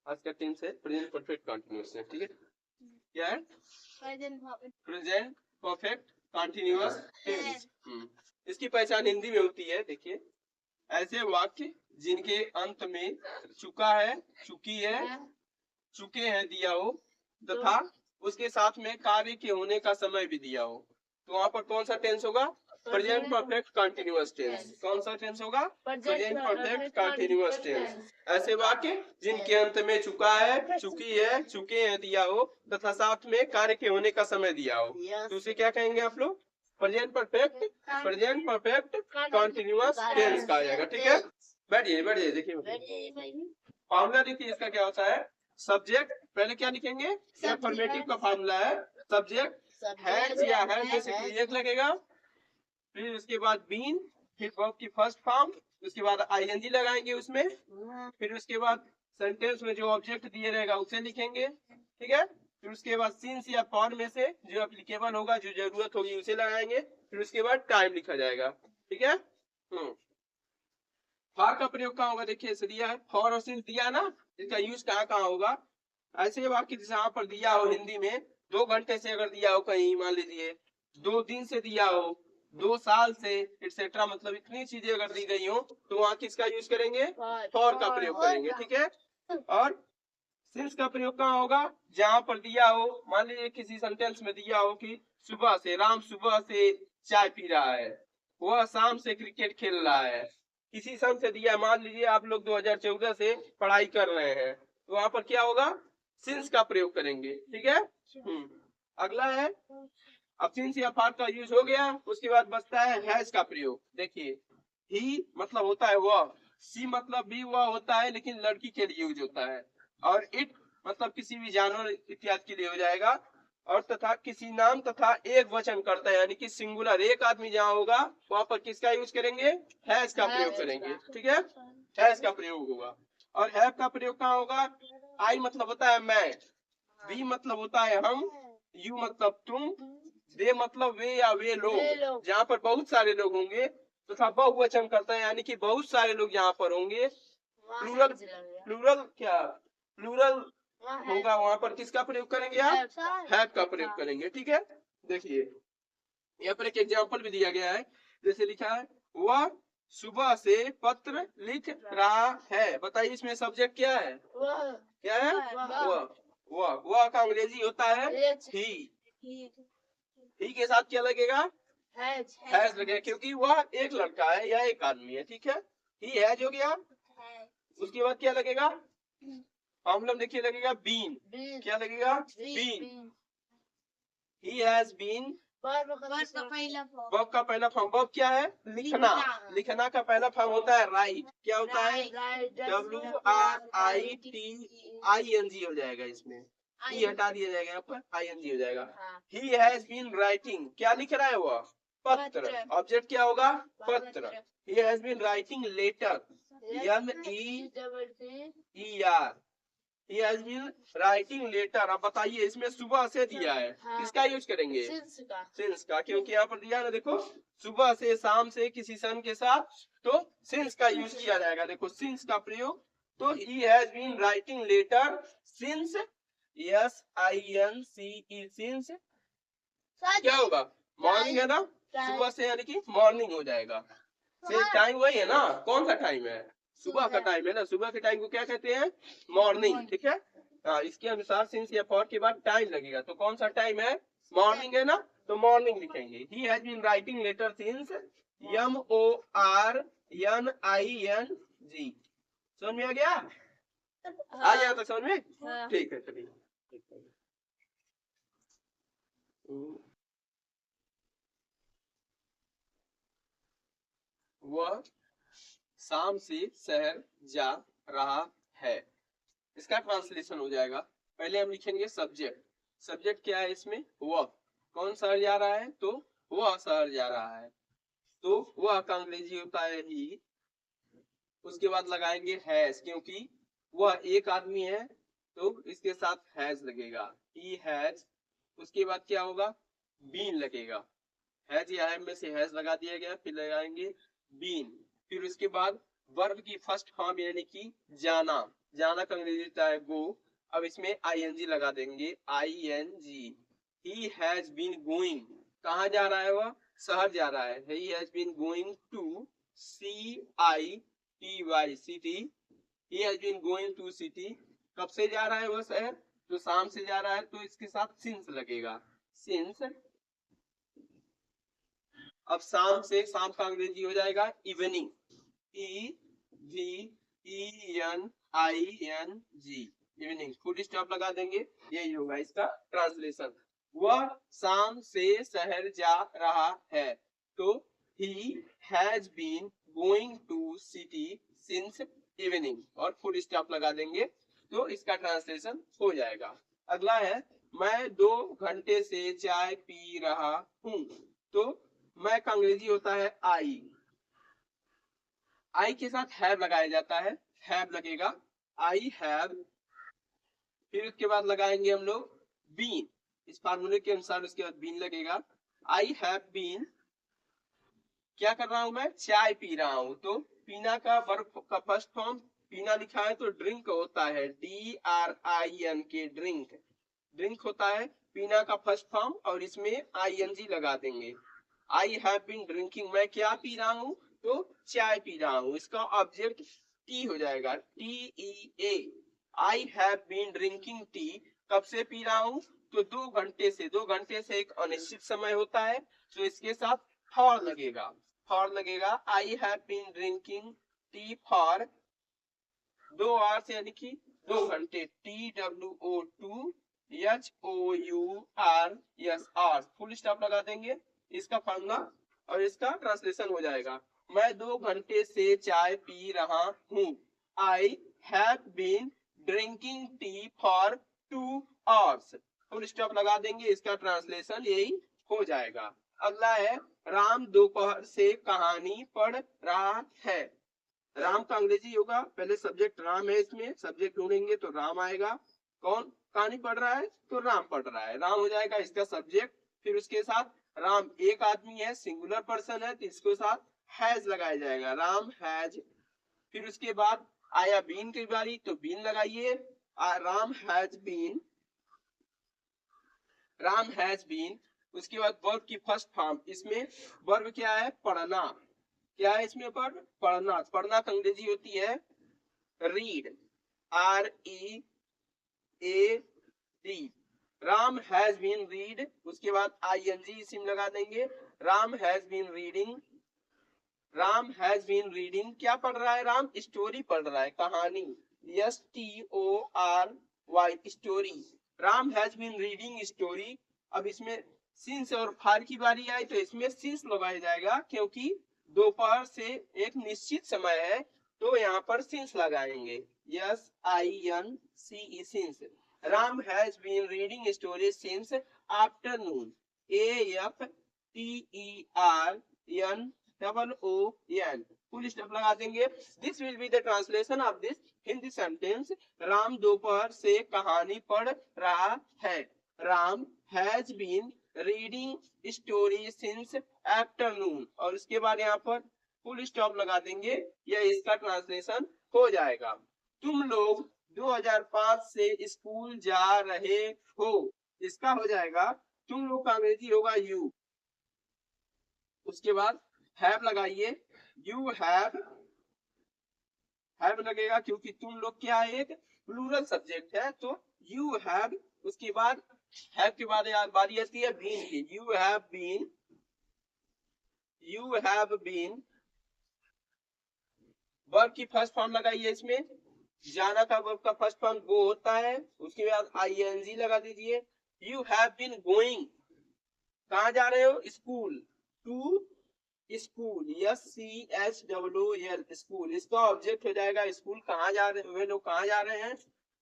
आज का टेंस है प्रेजेंट परफेक्ट कंटिन्यूअस है, ठीक है। क्या है? Present perfect continuous tense. इसकी पहचान हिंदी में होती है, देखिए, ऐसे वाक्य जिनके अंत में चुका है, चुकी है, चुके हैं दिया हो तथा उसके साथ में कार्य के होने का समय भी दिया हो, तो वहां पर कौन सा टेंस होगा? Present perfect continuous tense. कौन सा टेंस होगा? Present perfect continuous tense. ऐसे वाक्य जिनके अंत में चुका है, चुकी है, चुके हैं दिया हो तथा साथ में कार्य के होने का समय दिया हो, तो उसे क्या कहेंगे आप लोग? प्रेजेंट परफेक्ट कंटिन्यूअस टेंस कहा जाएगा, ठीक है। बैठिए बैठिए, देखिए फॉर्मूला देखिए इसका क्या होता है। सब्जेक्ट पहले क्या लिखेंगे? अफर्मेटिव का फॉर्मूला है, सब्जेक्ट हैज या हैज में से कोई एक लगेगा, फिर उसके बाद बीन, फिर वर्ब की फर्स्ट फॉर्म, उसके बाद आईएनजी लगाएंगे उसमें, फिर उसके बाद सेंटेंस में जो ऑब्जेक्ट दिए रहेगा उसे लिखेंगे, ठीक है। फिर उसके बाद सिंस या फॉर में से जो एप्लीकेबल होगा, जो जरूरत होगी उसे लगाएंगे, फिर उसके बाद टाइम लिखा जाएगा, ठीक है। फॉर का प्रयोग कहाँ होगा? देखिए इसे दिया है फॉर और सिंस दिया ना, इसका यूज कहाँ कहाँ होगा? ऐसे वाक्य जैसे यहाँ पर दिया हो हिंदी में, 2 घंटे से अगर दिया हो कहीं, मान लीजिए 2 दिन से दिया हो, 2 साल से, एक्सेट्रा, मतलब इतनी चीजें अगर दी गई हो तो वहाँ किसका यूज करेंगे? फॉर का प्रयोग करेंगे, ठीक है। और सिंस का प्रयोग कहाँ होगा? जहाँ पर दिया हो, मान लीजिए किसी सेंटेंस में दिया हो कि सुबह से, राम सुबह से चाय पी रहा है, वह शाम से क्रिकेट खेल रहा है, किसी सन से दिया, मान लीजिए आप लोग 2014 से पढ़ाई कर रहे हैं, तो वहां पर क्या होगा? सिंस का प्रयोग करेंगे, ठीक है। अगला है, अब सिंस या फॉर का यूज हो गया, उसके बाद बचता है हैज का प्रयोग। देखिए ही मतलब होता है वह, सी मतलब भी वह होता है लेकिन लड़की के लिए यूज होता है, और इट मतलब किसी भी जानवर इत्यादि के लिए हो जाएगा, और तथा किसी नाम तथा एक वचन करता है, यानी कि सिंगुलर एक आदमी जहाँ होगा वहां पर किसका यूज करेंगे? हैज का प्रयोग करेंगे, ठीक है। हैज का प्रयोग होगा। और हैव का प्रयोग कहाँ होगा? आई मतलब होता है मैं, वी मतलब होता है हम, यू मतलब तुम, दे मतलब वे या वे लोग, जहाँ पर बहुत सारे लोग होंगे, तथा बहुवचन करता है, यानी कि बहुत सारे लोग यहाँ पर होंगे। प्लूरल, प्लूरल क्या? प्लूरल होगा, वहां पर किसका प्रयोग करेंगे आप? हैव का प्रयोग करेंगे, ठीक है। देखिए यहाँ पर एक एग्जाम्पल भी दिया गया है, जैसे लिखा है वह सुबह से पत्र लिख रहा है। बताइए इसमें सब्जेक्ट क्या है? क्या है? वह का अंग्रेजी होता है ही के साथ क्या लगेगा? हैज लगेगा, क्योंकि वह एक लड़का है या एक आदमी है, ठीक है। ही हैज हो गया, उसके बाद क्या लगेगा? फॉर्मूला देखिए लगेगा बीन, क्या लगेगा? Been. He has been, verb का पहला फॉर्म, वर्ब क्या है? लिखना। लिखना का पहला फॉर्म होता है राइट, क्या होता है? WRIT हो जाएगा, इसमें ई हटा दिया जाएगा, यहाँ पर ING हो जाएगा। ही हैज बीन राइटिंग, क्या लिख रहा है वह? पत्र। ऑब्जेक्ट क्या होगा? पत्र। He has been writing letter, LETER। He has been writing letter। अब बताइए इसमें सुबह से दिया है, किसका यूज करेंगे? सिंस का, क्योंकि यहाँ पर दिया ना, देखो सुबह से, शाम से, किसी सन के साथ, तो सिंस का यूज किया जाएगा। देखो सिंस का प्रयोग, तो he has been writing letter since, SINCE, since क्या होगा? मॉर्निंग है ना, सुबह से यानी कि मॉर्निंग हो जाएगा। टाइम वही है ना, कौन सा टाइम है? सुबह का टाइम है ना, सुबह के टाइम को क्या कहते हैं? मॉर्निंग, ठीक है। इसके अनुसार सिंस या फॉर के बाद टाइम लगेगा, तो कौन सा टाइम है? मॉर्निंग है ना, तो मॉर्निंग लिखेंगे। He has been writing letter since, MORNING। समझ में आ गया? आ गया तो समझ में? ठीक है, चलिए। वह शाम से शहर जा रहा है, इसका ट्रांसलेशन हो जाएगा। पहले हम लिखेंगे सब्जेक्ट। सब्जेक्ट क्या है इसमें? वह। कौन शहर जा रहा है? तो वह शहर जा रहा है, तो वह का अंग्रेजी होता है ही। उसके बाद लगाएंगे हैज, क्योंकि वह एक आदमी है तो इसके साथ हैज लगेगा, ही हैज। उसके बाद क्या होगा? बीन लगेगा, हैज या हैव में से हैज लगा दिया गया, फिर लगाएंगे बीन। फिर उसके बाद वर्ब की फर्स्ट फॉर्म यानी कि जाना, जाना का अंग्रेजी होता है गो। अब इसमें आईएनजी लगा देंगे, ING. He has been going, कहाँ जा रहा है वह, शहर जा रहा है। He has been going to CITY city, he has been going to city. कब से जा रहा है वह शहर, तो शाम से जा रहा है, तो इसके साथ सिंस लगेगा, सिंस। अब शाम से, शाम का अंग्रेजी हो जाएगा evening, EVENING, evening. Full stop लगा देंगे, यही होगा इसका ट्रांसलेशन। वह शाम से शहर जा रहा है, तो he has been going to city since evening, और फुल स्टॉप लगा देंगे, तो इसका ट्रांसलेशन हो जाएगा। अगला है, मैं 2 घंटे से चाय पी रहा हूँ, तो मैं का अंग्रेजी होता है आई, आई के साथ हैव लगाया जाता है, हैव लगेगा, आई हैव। फिर उसके बाद लगाएंगे हम लोग बीन, इस फार्मूले के अनुसार उसके बाद बीन लगेगा। आई हैव बीन, क्या कर रहा हूं मैं, चाय पी रहा हूं, तो पीना का वर्ब का फर्स्ट फॉर्म पीना लिखा है तो ड्रिंक होता है, DRINK, ड्रिंक, ड्रिंक होता है पीना का फर्स्ट फॉर्म, और इसमें ING लगा देंगे। आई हैव बीन ड्रिंकिंग, मैं क्या पी रहा हूँ, तो चाय पी रहा हूँ, इसका ऑब्जेक्ट टी हो जाएगा, TEA। I have been drinking tea, कब से पी रहा हूँ, तो 2 घंटे से, 2 घंटे से एक अनिश्चित समय होता है, तो इसके साथ फॉर लगेगा, फॉर लगेगा। I have been drinking tea for 2 hours यानी कि 2 घंटे, TWO2HOURS, आवर्स, फुल स्टॉप लगा देंगे, इसका फॉर्मूला और इसका ट्रांसलेशन हो जाएगा। मैं 2 घंटे से चाय पी रहा हूँ, I have been drinking tea for 2 hours, full stop लगा देंगे, इसका ट्रांसलेशन यही हो जाएगा। अगला है, राम दोपहर से कहानी पढ़ रहा है, राम का अंग्रेजी होगा, पहले सब्जेक्ट राम है, इसमें सब्जेक्ट ढूंढेंगे तो राम आएगा। कौन कहानी पढ़ रहा है, तो राम पढ़ रहा है, राम हो जाएगा इसका सब्जेक्ट। फिर उसके साथ राम एक आदमी है, सिंगुलर पर्सन है, तो इसके साथ हैज लगाया जाएगा, राम हैज। फिर उसके बाद आया बीन की बारी, तो बीन लगाइए, Ram has been, Ram has been. उसके बाद वर्ब की फर्स्ट फॉर्म, इसमें वर्ब क्या है, पढ़ना, क्या है इसमें वर्ब, पढ़ना, पढ़ना का अंग्रेजी होती है read, READ। Ram has been read, उसके बाद ING इsim लगा देंगे, Ram has been reading, Ram has been reading, क्या पढ़ रहा है राम, स्टोरी पढ़ रहा है, कहानी, STORY, story, Ram has been reading story. अब इसमें सिंस और फार की बारी आई, तो इसमें सिंस लगाया जाएगा, क्योंकि दोपहर से एक निश्चित समय है, तो यहाँ पर सिंस लगाएंगे, SINCE, since. Ram has been reading story since afternoon, AFTERNOON, full stop लगा देंगे। This will be the translation of this Hindi sentence, Ram दोपहर से कहानी पढ़ रहा है, Ram has been reading story since afternoon, और उसके बाद यहाँ पर फुल स्टॉप लगा देंगे, यह इसका ट्रांसलेशन हो जाएगा। तुम लोग 2005 से स्कूल जा रहे हो, इसका हो जाएगा, तुम लोग का अंग्रेजी होगा यू, उसके बाद हैव लगाइए, यू हैव लगेगा, क्योंकि तुम लोग क्या है, एक प्लूरल सब्जेक्ट है, तो यू हैव। उसके बाद हैव के बाद बारी आती है बीन की, यू हैव बीन, वर्ब की फर्स्ट फॉर्म लगाइए, इसमें जाना का वर्ब का फर्स्ट फॉर्म गो होता है, उसके बाद ING लगा दीजिए। यू हैव बीन गोइंग, कहाँ जा रहे हो, school, to school, SCHOOL, school, इसका ऑब्जेक्ट हो जाएगा स्कूल, कहाँ जा रहे वे लोग, कहाँ जा रहे हैं,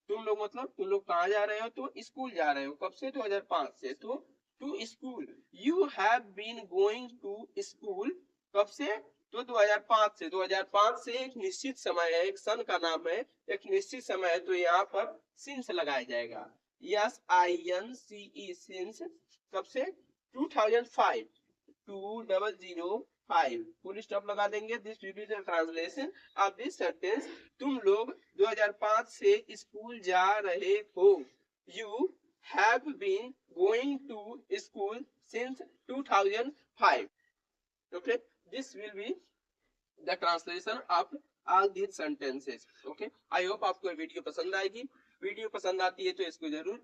तुम लोग, मतलब तुम लोग कहाँ जा रहे हो, तो स्कूल जा रहे हो, कब से, 2005 से, तो to school. You have been going to school, कब से, तो 2005 से, 2005 से एक निश्चित समय है, एक सन का नाम है, एक निश्चित समय है, तो यहाँ पर सिंस लगाया जाएगा, SINCE, सिंस, कब से, 2005, 2005 2005 फुल स्टॉप लगा देंगे। This will be the translation of this sentence. तुम लोग 2005 से स्कूल जा रहे हो। You have been going to school since 2005। Okay, this will be the translation of all these sentences. Okay, I hope आपको ये वीडियो पसंद आएगी। वीडियो पसंद आती है तो इसको जरूर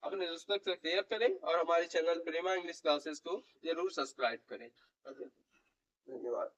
अपने दोस्तों से शेयर करें और हमारे चैनल प्रेमा इंग्लिश क्लासेस को जरूर सब्सक्राइब करें। ओके, धन्यवाद।